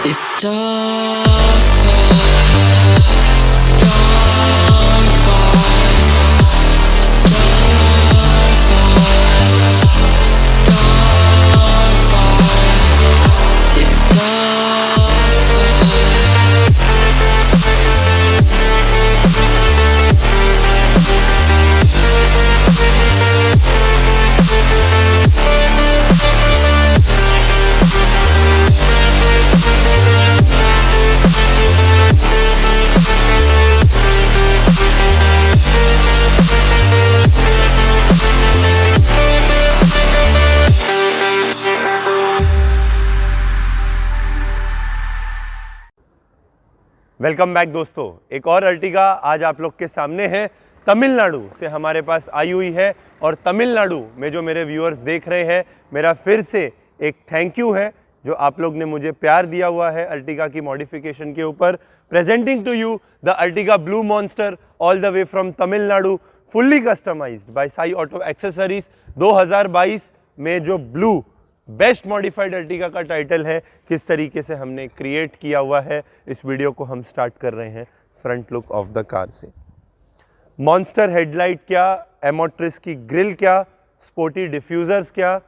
It's Starfire, it's welcome back दोस्तों। एक और अर्टिगा आज आप लोग के सामने है। तमिलनाडु से हमारे पास आई हुई है और तमिलनाडु में जो मेरे व्यूअर्स देख रहे हैं, मेरा फिर से एक थैंक यू है जो आप लोग ने मुझे प्यार दिया हुआ है अर्टिगा की मॉडिफिकेशन के ऊपर। Presenting to you the Ertiga blue monster all the way from Tamil Nadu, fully customised by Sai auto accessories. 2022 में जो ब्लू बेस्ट मॉडिफाइड अर्टिगा का टाइटल है, किस तरीके से हमने क्रिएट किया हुआ है। इस वीडियो को हम स्टार्ट कर रहे हैं front look of the car से। मॉन्स्टर हेडलाइट क्या, एमोट्रिस की ग्रिल क्या, स्पोर्टी डिफ्यूज़र्स क्या,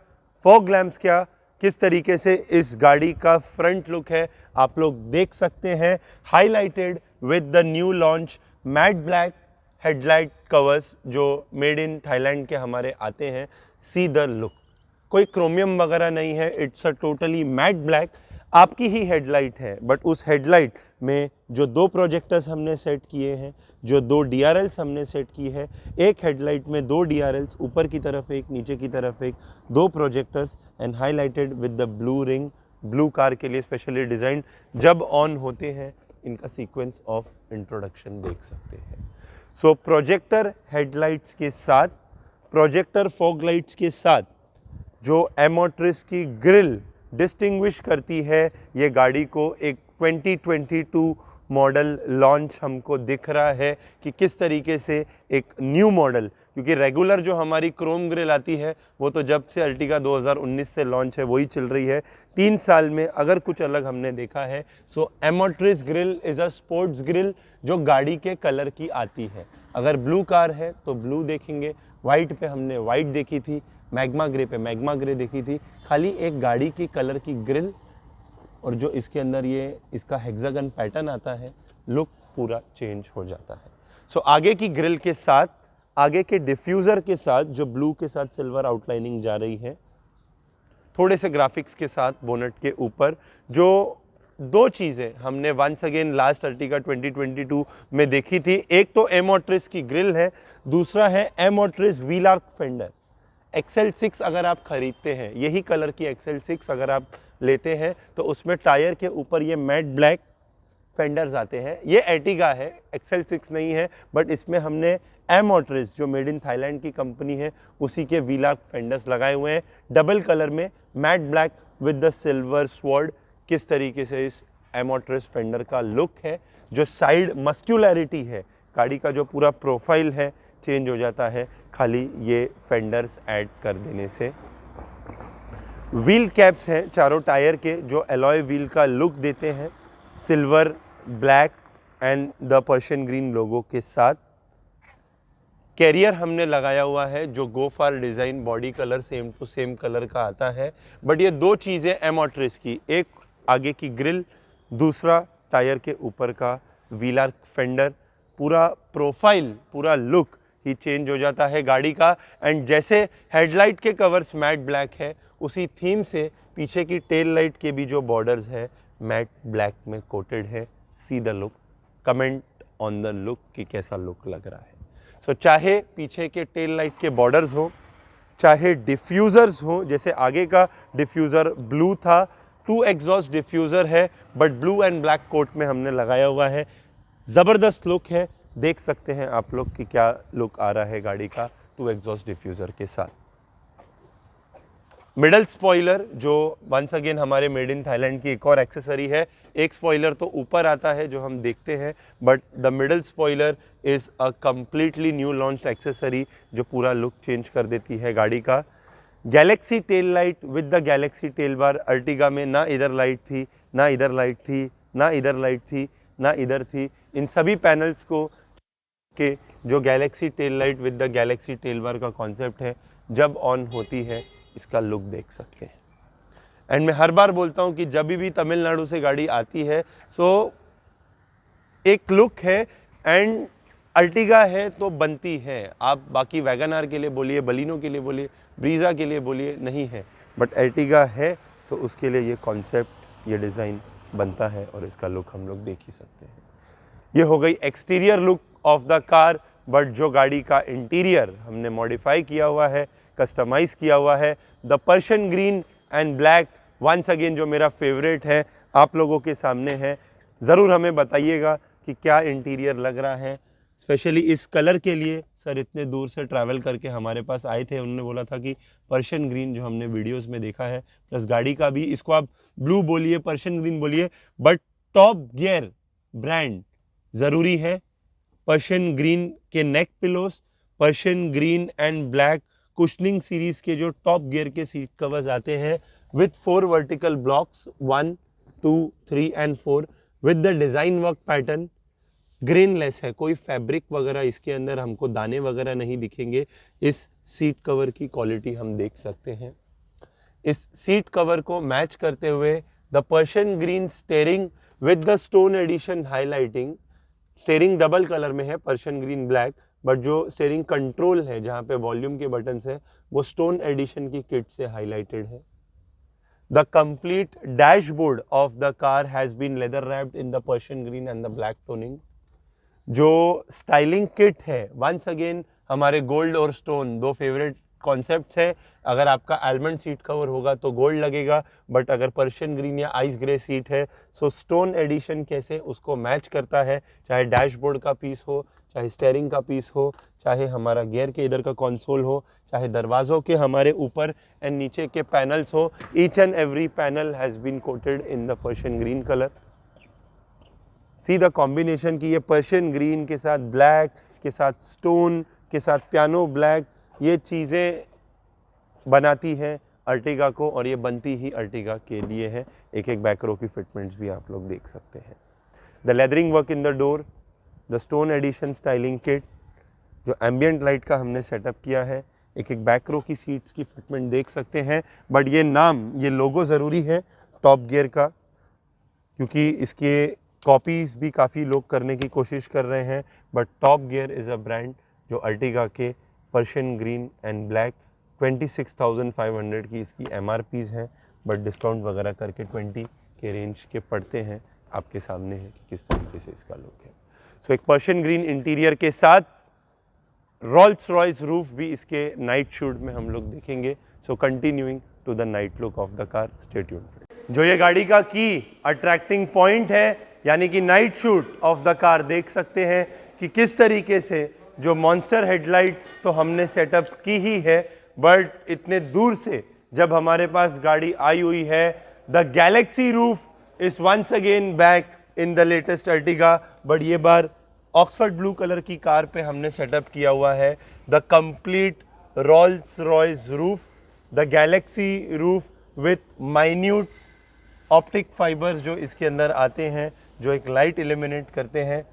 फॉग लैम्प्स क्या, किस तरीके से इस गाड़ी का फ्रंट लुक है आप लोग देख सकते हैं। Highlighted with the new launch matte black headlight covers जो मेड इन थाईलैंड के हमारे आते हैं। सी द लुक, कोई क्रोमियम वगैरह नहीं है, it's a totally matte black. आपकी ही हेडलाइट है, बट उस हेडलाइट में जो दो प्रोजेक्टर्स हमने सेट किए हैं, जो दो DRLs हमने सेट की है, एक हेडलाइट में दो DRLs, ऊपर की तरफ एक, नीचे की तरफ एक, दो projectors and highlighted with the blue ring. Blue car के लिए स्पेशली डिज़ाइन। जब ऑन होते हैं इनका सीक्वेंस ऑफ इंट्रोडक्शन देख सकते हैं। सो प्रोजेक्टर हेडलाइट्स के साथ, प्रोजेक्टर फॉग लाइट्स के साथ जो एमोट्रिस की ग्रिल डिस्टिंग्विश करती है ये गाड़ी को, एक 2022 मॉडल लॉन्च हमको दिख रहा है कि किस तरीके से एक न्यू मॉडल, क्योंकि रेगुलर जो हमारी क्रोम ग्रिल आती है वो तो जब से अर्टिगा 2019 से लॉन्च है वही चल रही है। 3 साल में अगर कुछ अलग हमने देखा है, so emotris grill is a sports grill जो गाड़ी के कलर की आती है। अगर ब्लू कार है तो ब्लू देखेंगे, वाइट पे हमने वाइट देखी थी, मैग्मा ग्रे पे मैग्मा ग्रे देखी थी। खाली एक गाड़ी की कलर की ग्रिल और जो इसके अंदर ये इसका हेक्सागन पैटर्न आता है, लुक पूरा चेंज हो जाता है। सो आगे की ग्रिल के साथ, आगे के डिफ्यूज़र के साथ जो ब्लू के साथ सिल्वर आउटलाइनिंग जा रही है, थोड़े से ग्राफिक्स के साथ बोनट के ऊपर, जो दो चीज़ें हमने वंस अगेन लास्ट अर्टिगा 2022 में देखी थी। एक तो एमोट्रिस की ग्रिल है, दूसरा है एमोट्रिस व्हील आर्क फेंडर। XL6 अगर आप खरीदते हैं, यही कलर की XL6 अगर आप लेते हैं तो उसमें टायर के ऊपर ये मैट ब्लैक फेंडर्स आते हैं। ये अर्टिगा है, XL6 नहीं है, बट इसमें हमने एमोट्रिस जो मेड इन थाईलैंड की कंपनी है उसी के व्हील आर्क फेंडर्स लगाए हुए हैं, डबल कलर में matte black with the silver sword. किस तरीके से इस एमोट्रिस फेंडर का लुक है, जो साइड मस्क्यूलैरिटी है, गाड़ी का जो पूरा प्रोफाइल है चेंज हो जाता है खाली ये फेंडर्स ऐड कर देने से। व्हील कैप्स हैं चारों टायर के जो एलॉय व्हील का लुक देते हैं, silver, black and the Persian green logo के साथ। कैरियर हमने लगाया हुआ है जो go far design body colour same to same colour का आता है, बट ये दो चीज़ें एमोट्रिस की, एक आगे की ग्रिल, दूसरा टायर के ऊपर का व्हील आर्क फेंडर। पूरा प्रोफाइल, पूरा लुक ही चेंज हो जाता है गाड़ी का। एंड जैसे हेडलाइट के कवर्स मैट ब्लैक है, उसी थीम से पीछे की टेल लाइट के भी जो बॉर्डर्स है मैट ब्लैक में कोटेड है। See the look, comment on the look कि कैसा लुक लग रहा है। सो चाहे पीछे के टेल लाइट के बॉर्डर्स हो, चाहे डिफ्यूज़र्स हो, जैसे आगे का डिफ्यूज़र ब्लू था, 2 एग्जॉस्ट डिफ्यूज़र है but blue and black coat में हमने लगाया हुआ है। ज़बरदस्त लुक है, देख सकते हैं आप लोग कि क्या लुक आ रहा है गाड़ी का 2 एग्जॉस्ट डिफ्यूज़र के साथ। मिडल स्पॉइलर जो वंस अगेन हमारे मेड इन थाईलैंड की एक और एक्सेसरी है। एक स्पॉइलर तो ऊपर आता है जो हम देखते हैं, but the middle spoiler is a completely new launched accessory जो पूरा लुक चेंज कर देती है गाड़ी का। Galaxy tail light with the galaxy tail bar. Ertiga में ना इधर लाइट थी ना इधर लाइट थी, ना इधर लाइट थी, ना इधर थी। इन सभी पैनल्स को के जो galaxy tail light with the galaxy tail bar का कॉन्सेप्ट है, जब ऑन होती है इसका लुक देख सकते हैं। एंड मैं हर बार बोलता हूँ कि जब भी तमिलनाडु से गाड़ी आती है सो एक लुक है, एंड अर्टिगा है तो बनती है। आप बाकी वैगन आर के लिए बोलिए, बलिनो के लिए बोलिए, ब्रीज़ा के लिए बोलिए, नहीं है, बट अर्टिगा है तो उसके लिए ये कॉन्सेप्ट, ये डिज़ाइन बनता है और इसका लुक हम लोग देख ही सकते हैं। ये हो गई exterior look of the car, but जो गाड़ी का इंटीरियर हमने मॉडिफाई किया हुआ है, कस्टमाइज़ किया हुआ है, the Persian green and black once again जो मेरा फेवरेट है, आप लोगों के सामने है। ज़रूर हमें बताइएगा कि क्या इंटीरियर लग रहा है, स्पेशली इस कलर के लिए। सर इतने दूर से ट्रैवल करके हमारे पास आए थे, उन्होंने बोला था कि पर्शियन ग्रीन जो हमने वीडियोस में देखा है, प्लस गाड़ी का भी, इसको आप ब्लू बोलिए, पर्शियन ग्रीन बोलिए, बट टॉप गियर ब्रांड ज़रूरी है। पर्शियन ग्रीन के neck pillows, Persian green and black cushioning series के जो टॉप गियर के सीट कवर्स आते हैं with 4 vertical blocks, 1, 2, 3 and 4 with the design work pattern, grainless है, कोई फैब्रिक वगैरह इसके अंदर हमको दाने वगैरह नहीं दिखेंगे। इस सीट कवर की क्वालिटी हम देख सकते हैं। इस सीट कवर को मैच करते हुए the Persian green steering with the stone edition highlighting, steering double colour में है, पर्शियन ग्रीन ब्लैक, बट जो स्टेयरिंग कंट्रोल है जहाँ पे वॉल्यूम के बटन्स है वो स्टोन एडिशन की किट से हाईलाइटेड है। The complete dashboard of the car has been leather wrapped in the Persian green and the black toning. जो स्टाइलिंग किट है, वंस अगेन हमारे गोल्ड और स्टोन दो फेवरेट कॉन्सेप्ट्स है। अगर आपका आलमंड सीट कवर होगा तो गोल्ड लगेगा, बट अगर पर्शियन ग्रीन या आइस ग्रे सीट है सो स्टोन एडिशन कैसे उसको मैच करता है, चाहे डैशबोर्ड का पीस हो, चाहे स्टेयरिंग का पीस हो, चाहे हमारा गियर के इधर का कंसोल हो, चाहे दरवाज़ों के हमारे ऊपर एंड नीचे के पैनल्स हो, each and every panel has been coated in the Persian green colour. See the combination की ये पर्शियन ग्रीन के साथ ब्लैक के साथ स्टोन के साथ पियानो ब्लैक, ये चीज़ें बनाती हैं अर्टिगा को, और ये बनती ही अर्टिगा के लिए है। एक एक बैक रो की फिटमेंट्स भी आप लोग देख सकते हैं। The leathering work in the door, the stone edition styling kit, जो एम्बियंट लाइट का हमने सेटअप किया है, एक एक बैक रो की सीट्स की फिटमेंट देख सकते हैं। बट ये नाम, ये लोगो ज़रूरी है टॉप गियर का, क्योंकि इसके कॉपीज़ भी काफ़ी लोग करने की कोशिश कर रहे हैं, but top gear is a brand जो अर्टिगा के पर्शियन ग्रीन एंड ब्लैक 26,500 की इसकी MRPs हैं, बट डिस्काउंट वगैरह करके 20 के रेंज के पड़ते हैं। आपके सामने है कि किस तरीके से इसका लुक है। सो एक पर्शियन ग्रीन इंटीरियर के साथ रोल्स रॉयस रूफ भी इसके नाइट शूट में हम लोग देखेंगे। So continuing to the night look of the car, stay tuned. जो ये गाड़ी का की अट्रैक्टिंग पॉइंट है, यानी कि night shoot of the car, देख सकते हैं कि किस तरीके से जो मॉन्स्टर हेडलाइट तो हमने सेटअप की ही है, बट इतने दूर से जब हमारे पास गाड़ी आई हुई है, the galaxy roof is once again back in the latest Ertiga, but ये बार ऑक्सफर्ड ब्लू कलर की कार पे हमने सेटअप किया हुआ है the complete Rolls Royce roof, the galaxy roof with minute optic fibres जो इसके अंदर आते हैं, जो एक लाइट इल्यूमिनेट करते हैं।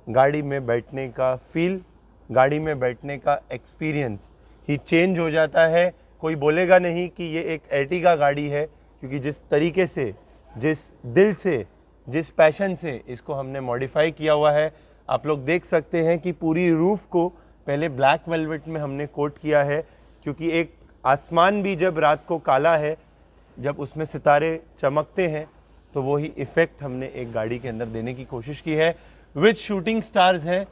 गाड़ी में बैठने का फील, गाड़ी में बैठने का एक्सपीरियंस ही चेंज हो जाता है। कोई बोलेगा नहीं कि ये एक अर्टिगा गाड़ी है, क्योंकि जिस तरीके से, जिस दिल से, जिस पैशन से इसको हमने मॉडिफाई किया हुआ है, आप लोग देख सकते हैं कि पूरी रूफ को पहले ब्लैक वेलवेट में हमने कोट किया है, क्योंकि एक आसमान भी जब रात को काला है, जब उसमें सितारे चमकते हैं, तो वही इफ़ेक्ट हमने एक गाड़ी के अंदर देने की कोशिश की है। विथ शूटिंग स्टार्स है,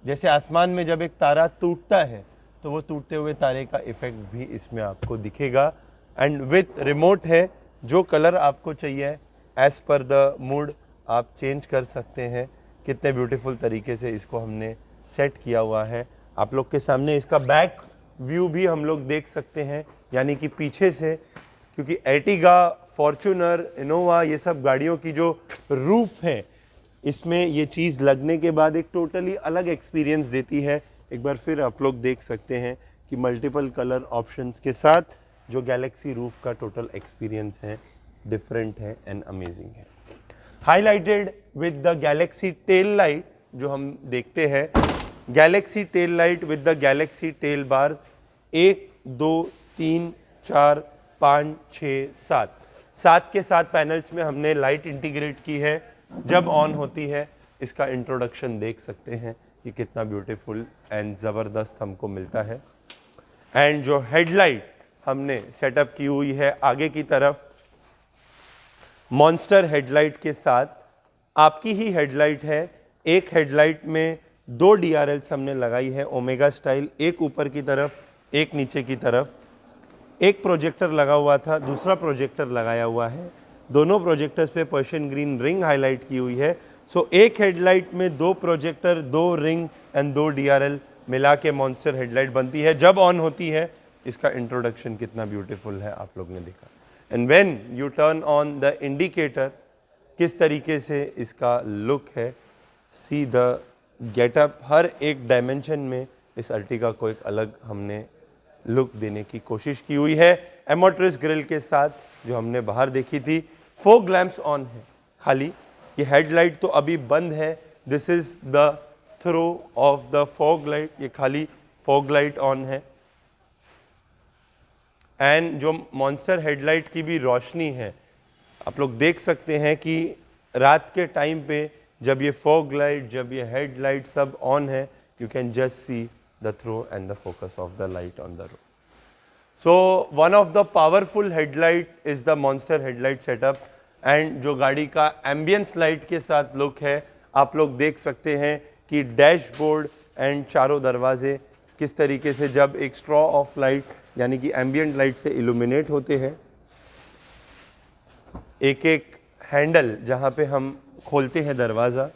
जैसे आसमान में जब एक तारा टूटता है तो वो टूटते हुए तारे का इफ़ेक्ट भी इसमें आपको दिखेगा। एंड विथ रिमोट है, जो कलर आपको चाहिए एज़ पर द मूड आप चेंज कर सकते हैं। कितने ब्यूटीफुल तरीके से इसको हमने सेट किया हुआ है। आप लोग के सामने इसका बैक व्यू भी हम लोग देख सकते हैं, यानी कि पीछे से, क्योंकि अर्टिगा, फॉर्च्यूनर, इनोवा, ये सब गाड़ियों की जो रूफ है, इसमें ये चीज़ लगने के बाद एक टोटली अलग एक्सपीरियंस देती है। एक बार फिर आप लोग देख सकते हैं कि मल्टीपल कलर ऑप्शंस के साथ जो गैलेक्सी रूफ का टोटल एक्सपीरियंस है डिफरेंट है एंड अमेजिंग है। Highlighted with the galaxy tail light जो हम देखते हैं, galaxy tail light with the galaxy tail bar 1 2 3 4 5 6 7 7 के 7 पैनल्स में हमने लाइट इंटीग्रेट की है। जब ऑन होती है इसका इंट्रोडक्शन देख सकते हैं कि कितना ब्यूटीफुल एंड ज़बरदस्त हमको मिलता है। एंड जो हेडलाइट हमने सेटअप की हुई है आगे की तरफ, मॉन्स्टर हेडलाइट के साथ, आपकी ही हेडलाइट है। एक हेडलाइट में 2 DRLs हमने लगाई है ओमेगा स्टाइल, एक ऊपर की तरफ एक नीचे की तरफ। एक प्रोजेक्टर लगा हुआ था, दूसरा प्रोजेक्टर लगाया हुआ है। दोनों प्रोजेक्टर्स पे पर्शियन ग्रीन रिंग हाईलाइट की हुई है। सो एक हेडलाइट में 2 प्रोजेक्टर, 2 रिंग एंड 2 DRL मिला के मॉन्स्टर हेडलाइट बनती है। जब ऑन होती है इसका इंट्रोडक्शन कितना ब्यूटीफुल है आप लोग ने देखा। And when U turn on the indicator, किस तरीके से इसका लुक है, सी द गेटअप। हर एक डायमेंशन में इस अर्टिगा को एक अलग हमने लुक देने की कोशिश की हुई है। एमोट्रिस ग्रिल के साथ जो हमने बाहर देखी थी, फोग लैंप्स ऑन है खाली, ये हेडलाइट तो अभी बंद है। This is the throw of the fog light, ये खाली फॉग लाइट ऑन है। एंड जो मॉन्स्टर हेडलाइट की भी रोशनी है, आप लोग देख सकते हैं कि रात के टाइम पे जब ये फॉग लाइट, जब ये हेडलाइट सब ऑन है, you can just see the throw and the focus of the light on the road. So one of the powerful headlight is the monster headlight setup. And जो गाड़ी का ambience light के साथ look है, आप लोग देख सकते हैं कि डैशबोर्ड एंड चारों दरवाजे किस तरीके से जब एक स्ट्रॉ ऑफ लाइट यानी कि एम्बियंट लाइट से इल्यूमिनेट होते हैं। एक एक हैंडल जहाँ पे हम खोलते हैं दरवाज़ा,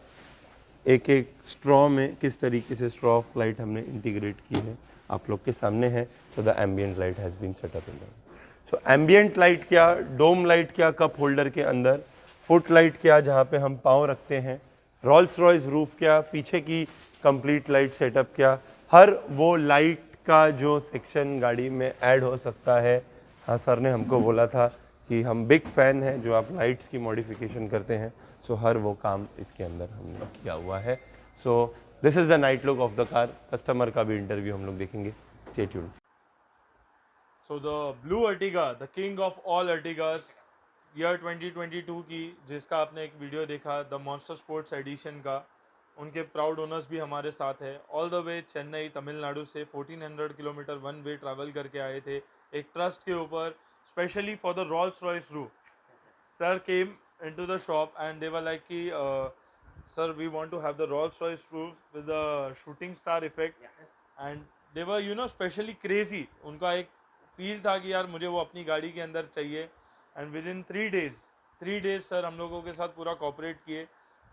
एक एक स्ट्रॉ में किस तरीके से स्ट्रॉ ऑफ लाइट हमने इंटीग्रेट की है आप लोग के सामने है। So the ambient light has been setup in that. So ambient light क्या, डोम लाइट क्या कप होल्डर के अंदर, फुट लाइट क्या जहाँ पे हम पाँव रखते हैं, रॉल्स रॉयस रूफ क्या, पीछे की कंप्लीट लाइट सेटअप क्या, हर वो लाइट का जो सेक्शन गाड़ी में ऐड हो सकता है। हाँ, सर ने हमको बोला था कि हम बिग फैन हैं जो आप लाइट्स की मॉडिफिकेशन करते हैं। सो हर वो काम इसके अंदर हमने किया हुआ है। So this is the night look of the car. Customer का भी इंटरव्यू हम लोग देखेंगे। Stay tuned. So the blue Ertiga, the king of all Ertigas, year 2022 की, जिसका आपने एक वीडियो देखा द मॉन्स्टर स्पोर्ट्स एडिशन का, उनके प्राउड ओनर्स भी हमारे साथ है। ऑल द वे चेन्नई तमिलनाडु से 1400 किलोमीटर वन वे ट्रैवल करके आए थे एक ट्रस्ट के ऊपर, specially for the Rolls Royce roof. Sir came into the shop and they were like कि sir we want to have the Rolls Royce roof with the shooting star effect, and they were specially crazy। उनका एक feel था कि यार मुझे वो अपनी गाड़ी के अंदर चाहिए। And within 3 days sir हम लोगों के साथ पूरा कॉपरेट किए।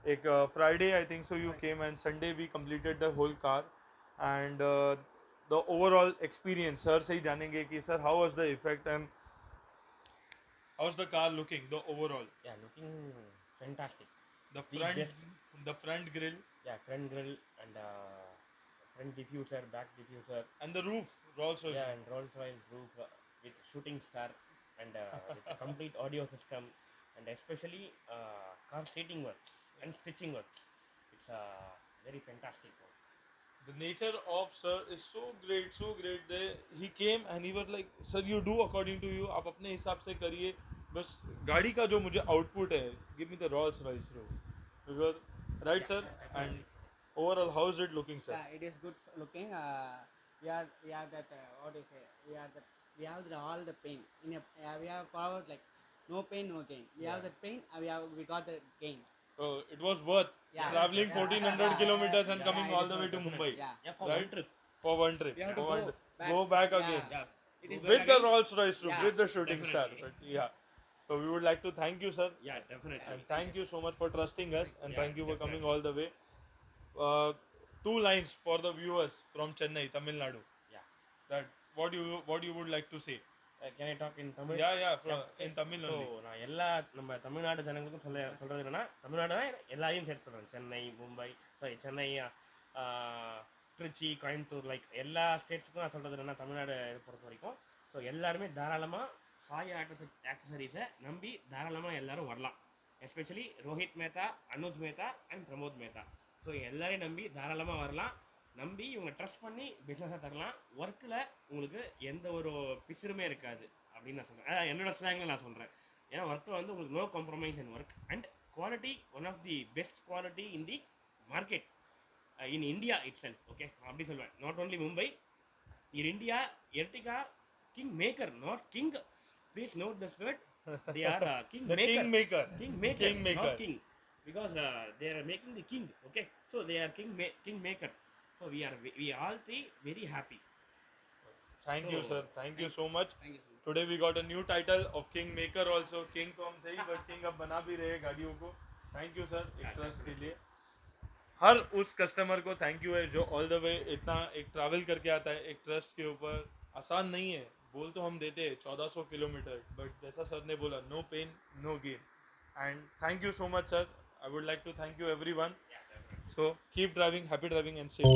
एक Friday I think so you came and Sunday we completed the whole car. And the overall experience sir से ही जानेंगे कि sir how was the effect and how's the car looking, the overall? Yeah, looking fantastic. The The front, best. the front grille Yeah, front grille and front diffuser, back diffuser. and the roof, Rolls Royce. Yeah, and Rolls Royce roof with shooting star and with a complete audio system, and especially car seating works and stitching works. It's very fantastic one. The nature of sir is so great, so great. He came and he was like, sir, you do according to you. आप अपने हिसाब से करिए, बस गाड़ी का जो मुझे output है, give me the Rolls Royce roof. Because, right, sir? And overall, how is it looking, sir? Yeah, it is good looking. We have that what do you say? We have all the pain. We have power like no pain, no gain. We have the pain, and we got the gain. It was worth Yeah. traveling Yeah. 1400 kilometers and coming it all is the way worth to it. Mumbai. Yeah. Yeah, for Right? one trip. For one trip. We have to For one go trip. Go back again. Yeah. Yeah, it is With the again. Rolls Royce roof, Yeah, with the shooting star. definitely. But yeah. So we would like to thank you, sir. Yeah, definitely. And thank you so much for trusting us, and Yeah, thank you for coming definitely. all the way. Two lines for the viewers from Chennai, Tamil Nadu. Yeah. That what you would like to say? Can I talk in Tamil? Yeah, in Tamil so only. நான் எல்லா நம்ம தமிழ்நாடு ஜனங்களுக்கும் சொல்கிறது என்னன்னா, தமிழ்நாடு தான் எல்லாரையும் சேர்த்து சொல்கிறேன். சென்னை, மும்பை, சாரி சென்னை, திருச்சி, கோயம்புத்தூர், லைக் எல்லா ஸ்டேட்ஸுக்கும் நான் சொல்கிறது என்னன்னா, தமிழ்நாடு பொறுத்த வரைக்கும் ஸோ எல்லாருமே தாராளமாக சாய் ஆக்சசரிஸை நம்பி தாராளமாக எல்லாரும் வரலாம். Especially Rohit Mehta, Anuj Mehta and Pramod Mehta. So எல்லாரையும் நம்பி தாராளமாக வரலாம். நம்பி இவங்க ட்ரஸ்ட் பண்ணி பிஸ்னஸாக தரலாம். ஒர்க்கில் உங்களுக்கு எந்த ஒரு பிசுறுமே இருக்காது அப்படின்னு நான் சொல்கிறேன். அதான் என்னோட ஸ்லாங்கில் நான் சொல்கிறேன். ஏன்னா ஒர்க்கில் வந்து உங்களுக்கு no compromise in work and quality one of the best quality in the market in India itself. Okay, அப்படி சொல்லுவேன். Not only Mumbai, in India Ertiga king maker, not king. Please note this word. They are king The maker. kingmaker. Kingmaker, Kingmaker. not king. Because they are making the king. Okay, so they are kingmaker. So we all three very happy. Thank you, So, sir. Thank you so much. Thank you so much. Today we got a new title of kingmaker also. King तो हम थे ही, but king अब बना भी रहे हैं गाड़ियों को. Thank you, sir. एक ट्रस्ट के लिए. हर उस कस्टमर को थैंक यू है जो ऑल द वे इतना एक ट्रैवल करके आता है एक ट्रस्ट के ऊपर. आसान नहीं है. बोल तो हम देते हैं 1400 किलोमीटर, बट जैसा सर ने बोला, no pain no gain. And thank you so much, sir. I would like to thank you everyone. So keep driving, happy driving and safe.